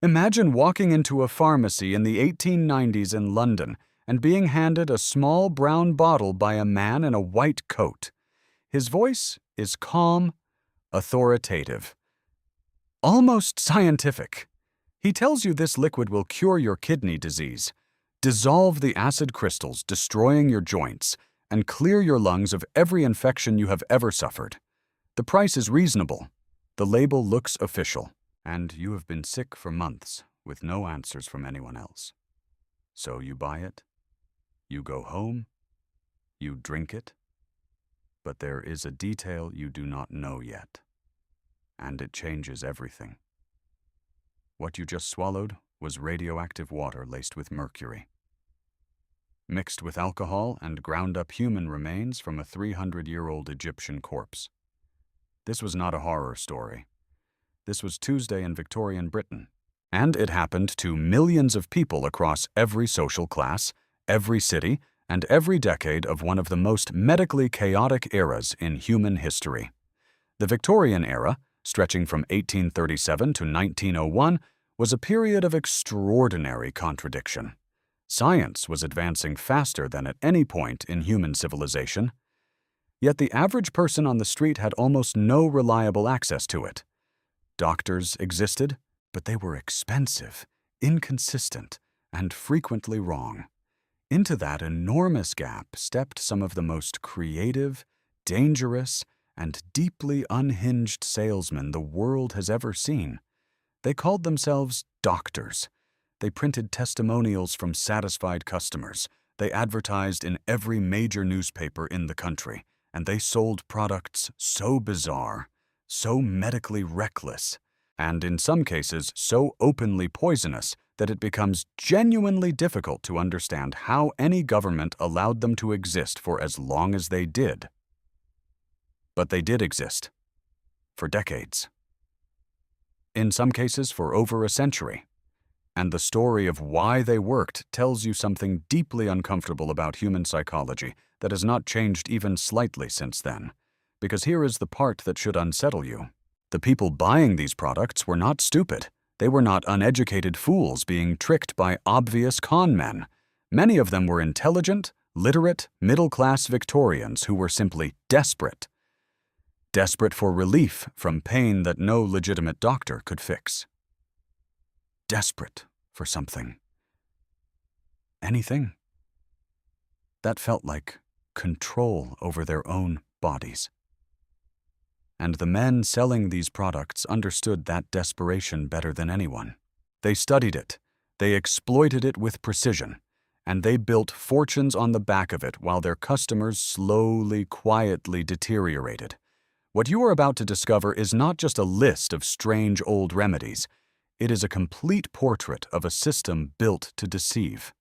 Imagine walking into a pharmacy in the 1890s in London and being handed a small brown bottle by a man in a white coat. His voice is calm, authoritative, almost scientific. He tells you this liquid will cure your kidney disease, dissolve the acid crystals destroying your joints, and clear your lungs of every infection you have ever suffered. The price is reasonable. The label looks official. And you have been sick for months with no answers from anyone else. So you buy it, you go home, you drink it, but there is a detail you do not know yet, and it changes everything. What you just swallowed was radioactive water laced with mercury, mixed with alcohol and ground up human remains from a 300-year-old Egyptian corpse. This was not a horror story. This was Tuesday in Victorian Britain, and it happened to millions of people across every social class, every city, and every decade of one of the most medically chaotic eras in human history. The Victorian era, stretching from 1837 to 1901, was a period of extraordinary contradiction. Science was advancing faster than at any point in human civilization, yet the average person on the street had almost no reliable access to it. Doctors existed, but they were expensive, inconsistent, and frequently wrong. Into that enormous gap stepped some of the most creative, dangerous, and deeply unhinged salesmen the world has ever seen. They called themselves doctors. They printed testimonials from satisfied customers. They advertised in every major newspaper in the country, and they sold products so bizarre, so medically reckless, and in some cases so openly poisonous that it becomes genuinely difficult to understand how any government allowed them to exist for as long as they did. But they did exist, for decades. In some cases for over a century. And the story of why they worked tells you something deeply uncomfortable about human psychology that has not changed even slightly since then. Because here is the part that should unsettle you. The people buying these products were not stupid. They were not uneducated fools being tricked by obvious con men. Many of them were intelligent, literate, middle-class Victorians who were simply desperate. Desperate for relief from pain that no legitimate doctor could fix. Desperate for something. Anything. That felt like control over their own bodies. And the men selling these products understood that desperation better than anyone. They studied it, they exploited it with precision, and they built fortunes on the back of it while their customers slowly, quietly deteriorated. What you are about to discover is not just a list of strange old remedies. It is a complete portrait of a system built to deceive.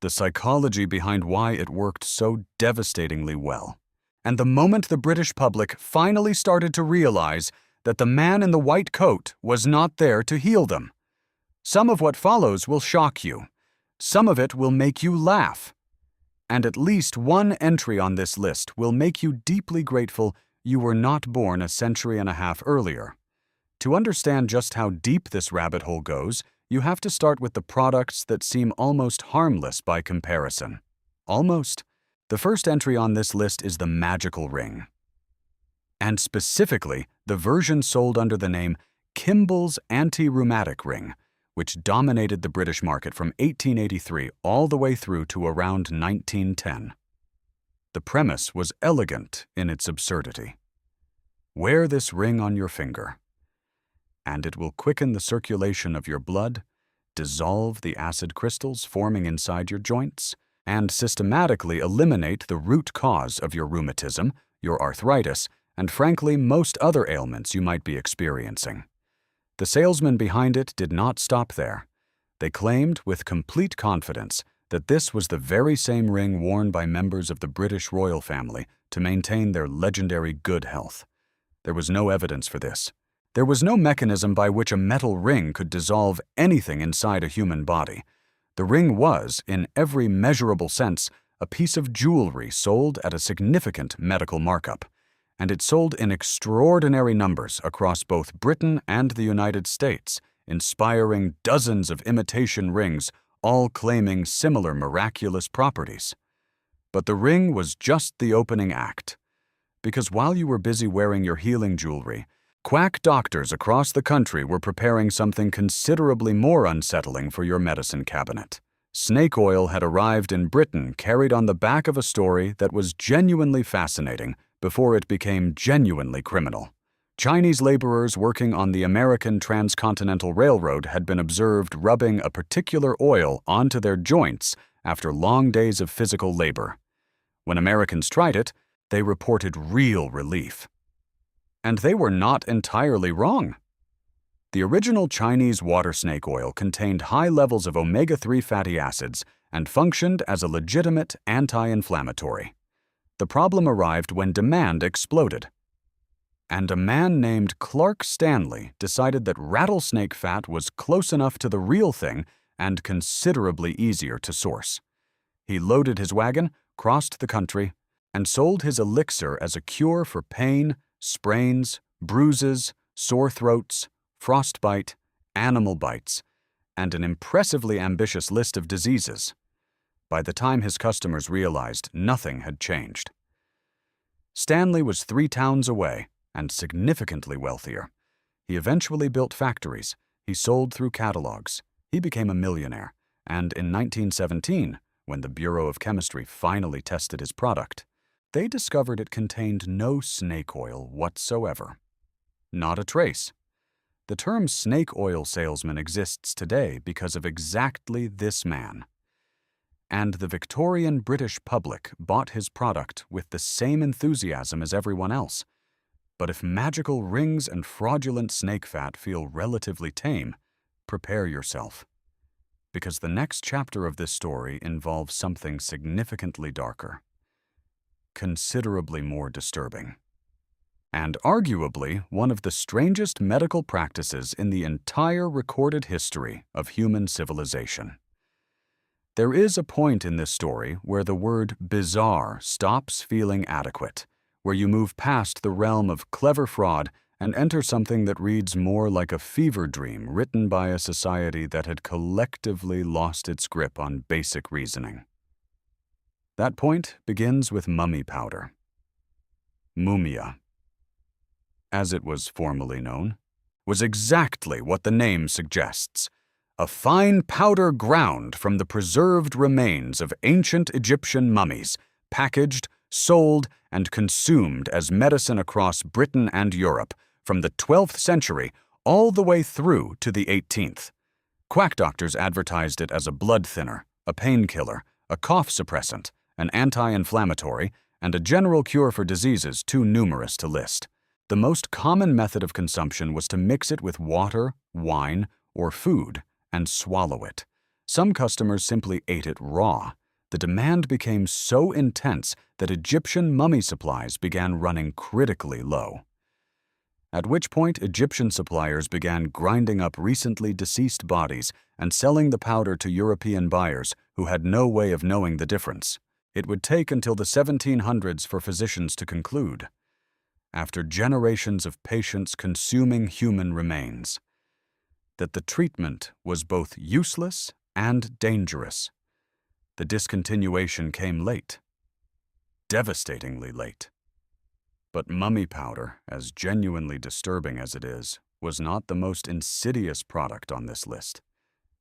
The psychology behind why it worked so devastatingly well. And the moment the British public finally started to realize that the man in the white coat was not there to heal them. Some of what follows will shock you. Some of it will make you laugh. And at least one entry on this list will make you deeply grateful you were not born a century and a half earlier. To understand just how deep this rabbit hole goes, you have to start with the products that seem almost harmless by comparison. Almost. The first entry on this list is the magical ring. And specifically, the version sold under the name Kimball's Anti-Rheumatic Ring, which dominated the British market from 1883 all the way through to around 1910. The premise was elegant in its absurdity. Wear this ring on your finger, and it will quicken the circulation of your blood, dissolve the acid crystals forming inside your joints, and systematically eliminate the root cause of your rheumatism, your arthritis, and frankly, most other ailments you might be experiencing. The salesmen behind it did not stop there. They claimed with complete confidence that this was the very same ring worn by members of the British royal family to maintain their legendary good health. There was no evidence for this. There was no mechanism by which a metal ring could dissolve anything inside a human body. The ring was, in every measurable sense, a piece of jewelry sold at a significant medical markup, and it sold in extraordinary numbers across both Britain and the United States, inspiring dozens of imitation rings, all claiming similar miraculous properties. But the ring was just the opening act. Because while you were busy wearing your healing jewelry, quack doctors across the country were preparing something considerably more unsettling for your medicine cabinet. Snake oil had arrived in Britain carried on the back of a story that was genuinely fascinating before it became genuinely criminal. Chinese laborers working on the American Transcontinental Railroad had been observed rubbing a particular oil onto their joints after long days of physical labor. When Americans tried it, they reported real relief. And they were not entirely wrong. The original Chinese water snake oil contained high levels of omega-3 fatty acids and functioned as a legitimate anti-inflammatory. The problem arrived when demand exploded. And a man named Clark Stanley decided that rattlesnake fat was close enough to the real thing and considerably easier to source. He loaded his wagon, crossed the country, and sold his elixir as a cure for pain, sprains, bruises, sore throats, frostbite, animal bites, and an impressively ambitious list of diseases. By the time his customers realized, nothing had changed. Stanley was 3 towns away and significantly wealthier. He eventually built factories. He sold through catalogs. He became a millionaire. And in 1917, when the Bureau of Chemistry finally tested his product, they discovered it contained no snake oil whatsoever. Not a trace. The term snake oil salesman exists today because of exactly this man. And the Victorian British public bought his product with the same enthusiasm as everyone else. But if magical rings and fraudulent snake fat feel relatively tame, prepare yourself. Because the next chapter of this story involves something significantly darker, considerably more disturbing, and arguably one of the strangest medical practices in the entire recorded history of human civilization. There is a point in this story where the word bizarre stops feeling adequate, where you move past the realm of clever fraud and enter something that reads more like a fever dream written by a society that had collectively lost its grip on basic reasoning. That point begins with mummy powder. Mumia, as it was formerly known, was exactly what the name suggests: a fine powder ground from the preserved remains of ancient Egyptian mummies, packaged, sold, and consumed as medicine across Britain and Europe from the 12th century all the way through to the 18th. Quack doctors advertised it as a blood thinner, a painkiller, a cough suppressant, an anti-inflammatory, and a general cure for diseases too numerous to list. The most common method of consumption was to mix it with water, wine, or food and swallow it. Some customers simply ate it raw. The demand became so intense that Egyptian mummy supplies began running critically low. At which point Egyptian suppliers began grinding up recently deceased bodies and selling the powder to European buyers who had no way of knowing the difference. It would take until the 1700s for physicians to conclude, after generations of patients consuming human remains, that the treatment was both useless and dangerous. The discontinuation came late, devastatingly late. But mummy powder, as genuinely disturbing as it is, was not the most insidious product on this list.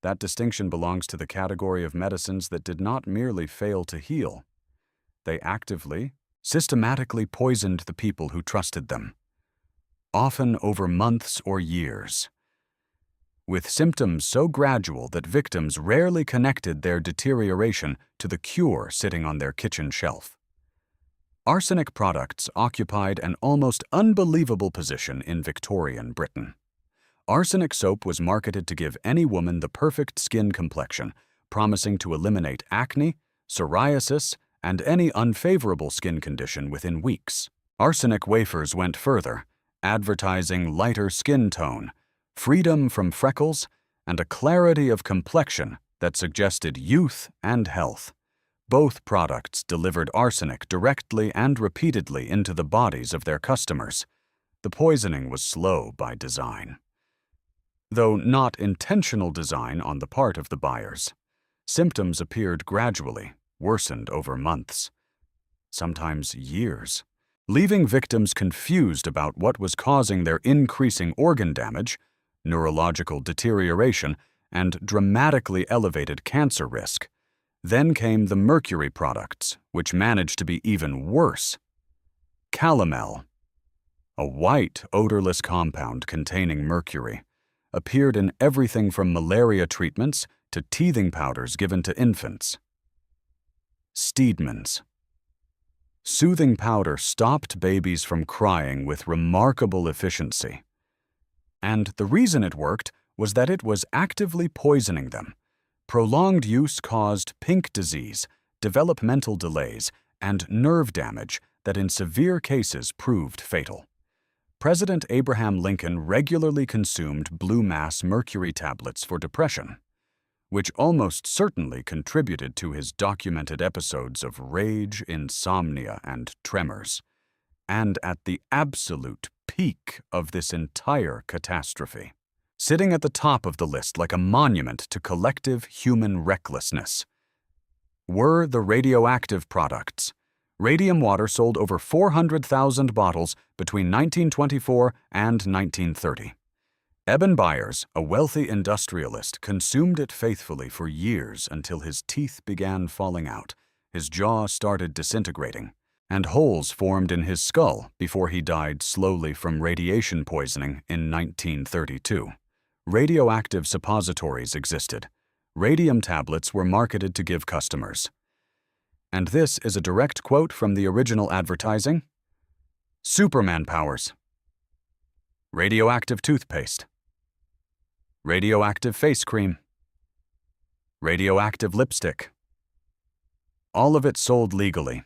That distinction belongs to the category of medicines that did not merely fail to heal. They actively, systematically poisoned the people who trusted them, often over months or years, with symptoms so gradual that victims rarely connected their deterioration to the cure sitting on their kitchen shelf. Arsenic products occupied an almost unbelievable position in Victorian Britain. Arsenic soap was marketed to give any woman the perfect skin complexion, promising to eliminate acne, psoriasis, and any unfavorable skin condition within weeks. Arsenic wafers went further, advertising lighter skin tone, freedom from freckles, and a clarity of complexion that suggested youth and health. Both products delivered arsenic directly and repeatedly into the bodies of their customers. The poisoning was slow by design. though not intentional design on the part of the buyers. Symptoms appeared gradually, worsened over months, sometimes years, leaving victims confused about what was causing their increasing organ damage, neurological deterioration, and dramatically elevated cancer risk. Then came the mercury products, which managed to be even worse. Calomel, a white, odorless compound containing mercury, appeared in everything from malaria treatments to teething powders given to infants. Steedman's soothing powder stopped babies from crying with remarkable efficiency. And the reason it worked was that it was actively poisoning them. Prolonged use caused pink disease, developmental delays, and nerve damage that in severe cases proved fatal. President Abraham Lincoln regularly consumed blue mass mercury tablets for depression, which almost certainly contributed to his documented episodes of rage, insomnia, and tremors. And at the absolute peak of this entire catastrophe, sitting at the top of the list like a monument to collective human recklessness, were the radioactive products. Radium water sold over 400,000 bottles between 1924 and 1930. Eben Byers, a wealthy industrialist, consumed it faithfully for years until his teeth began falling out, his jaw started disintegrating, and holes formed in his skull before he died slowly from radiation poisoning in 1932. Radioactive suppositories existed. Radium tablets were marketed to give customers. And this is a direct quote from the original advertising. Superman powers. Radioactive toothpaste. Radioactive face cream. Radioactive lipstick. All of it sold legally,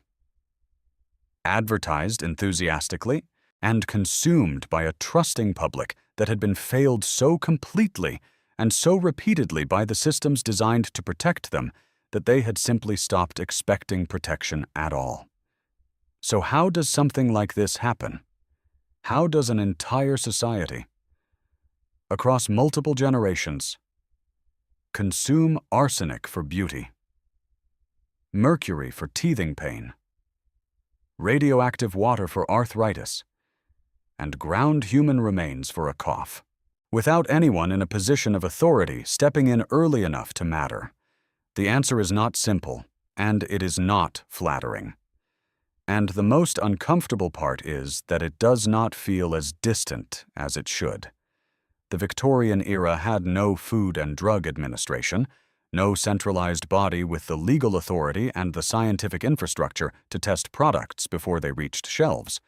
advertised enthusiastically, and consumed by a trusting public that had been failed so completely and so repeatedly by the systems designed to protect them that they had simply stopped expecting protection at all. So how does something like this happen? How does an entire society, across multiple generations, consume arsenic for beauty, mercury for teething pain, radioactive water for arthritis, and ground human remains for a cough, without anyone in a position of authority stepping in early enough to matter? The answer is not simple, and it is not flattering. And the most uncomfortable part is that it does not feel as distant as it should. The Victorian era had no Food and Drug Administration, no centralized body with the legal authority and the scientific infrastructure to test products before they reached shelves.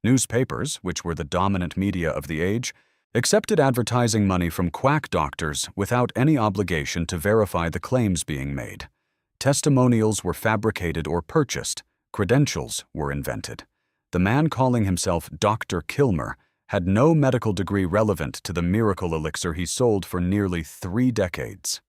Newspapers, which were the dominant media of the age, accepted advertising money from quack doctors without any obligation to verify the claims being made. Testimonials were fabricated or purchased. Credentials were invented. The man calling himself Dr. Kilmer had no medical degree relevant to the miracle elixir he sold for nearly 3 decades.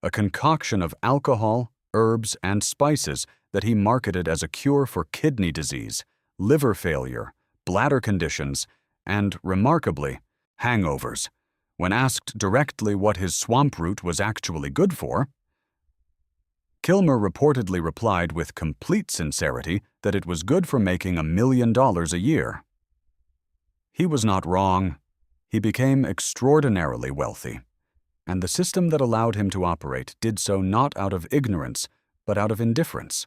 A concoction of alcohol, herbs, and spices that he marketed as a cure for kidney disease, liver failure, bladder conditions, and, remarkably, hangovers. When asked directly what his swamp root was actually good for, Kilmer reportedly replied with complete sincerity that it was good for making $1 million a year. He was not wrong. He became extraordinarily wealthy, and the system that allowed him to operate did so not out of ignorance, but out of indifference,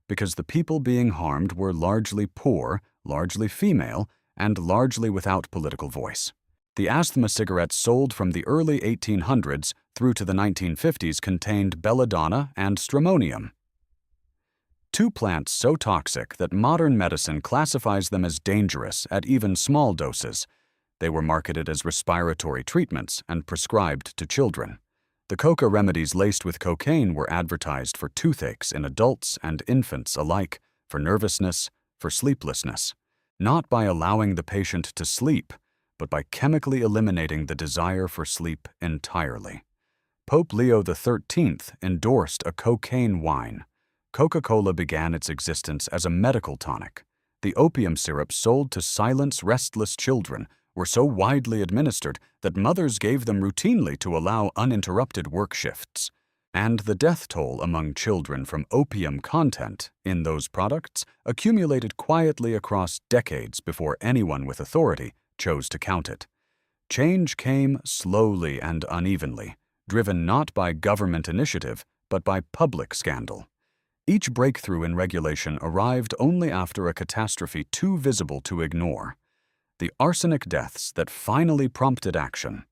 because the people being harmed were largely poor, largely female, and largely without political voice. The asthma cigarettes sold from the early 1800s through to the 1950s contained belladonna and stramonium, 2 plants so toxic that modern medicine classifies them as dangerous at even small doses. They were marketed as respiratory treatments and prescribed to children. The coca remedies laced with cocaine were advertised for toothaches in adults and infants alike, for nervousness, for sleeplessness, not by allowing the patient to sleep, but by chemically eliminating the desire for sleep entirely. Pope Leo XIII endorsed a cocaine wine. Coca-Cola began its existence as a medical tonic. The opium syrup sold to silence restless children were so widely administered that mothers gave them routinely to allow uninterrupted work shifts. And the death toll among children from opium content in those products accumulated quietly across decades before anyone with authority chose to count it. Change came slowly and unevenly, driven not by government initiative, but by public scandal. Each breakthrough in regulation arrived only after a catastrophe too visible to ignore. The arsenic deaths that finally prompted action.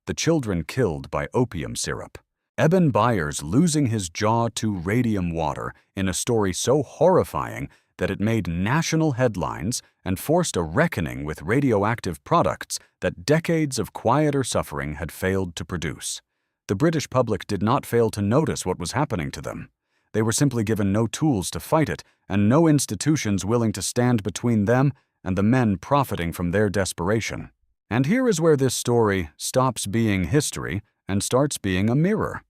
The children killed by opium syrup. Eben Byers losing his jaw to radium water in a story so horrifying that it made national headlines and forced a reckoning with radioactive products that decades of quieter suffering had failed to produce. The British public did not fail to notice what was happening to them. They were simply given no tools to fight it and no institutions willing to stand between them and the men profiting from their desperation. And here is where this story stops being history and starts being a mirror.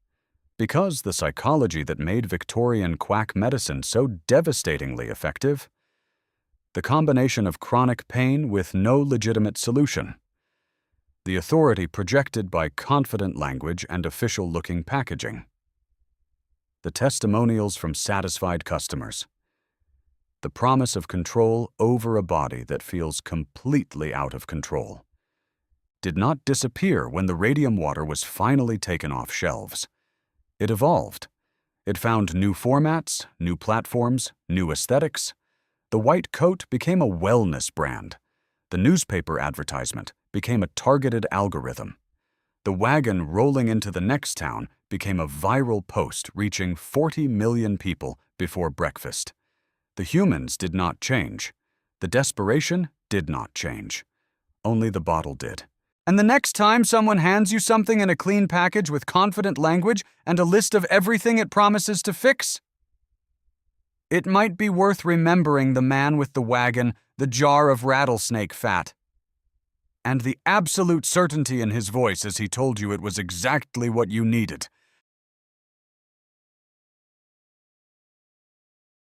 Because the psychology that made Victorian quack medicine so devastatingly effective, the combination of chronic pain with no legitimate solution, the authority projected by confident language and official-looking packaging, the testimonials from satisfied customers, the promise of control over a body that feels completely out of control, did not disappear when the radium water was finally taken off shelves. It evolved. It found new formats, new platforms, new aesthetics. The white coat became a wellness brand. The newspaper advertisement became a targeted algorithm. The wagon rolling into the next town became a viral post reaching 40 million people before breakfast. The humans did not change. The desperation did not change. Only the bottle did. And the next time someone hands you something in a clean package with confident language and a list of everything it promises to fix, it might be worth remembering the man with the wagon, the jar of rattlesnake fat, and the absolute certainty in his voice as he told you it was exactly what you needed.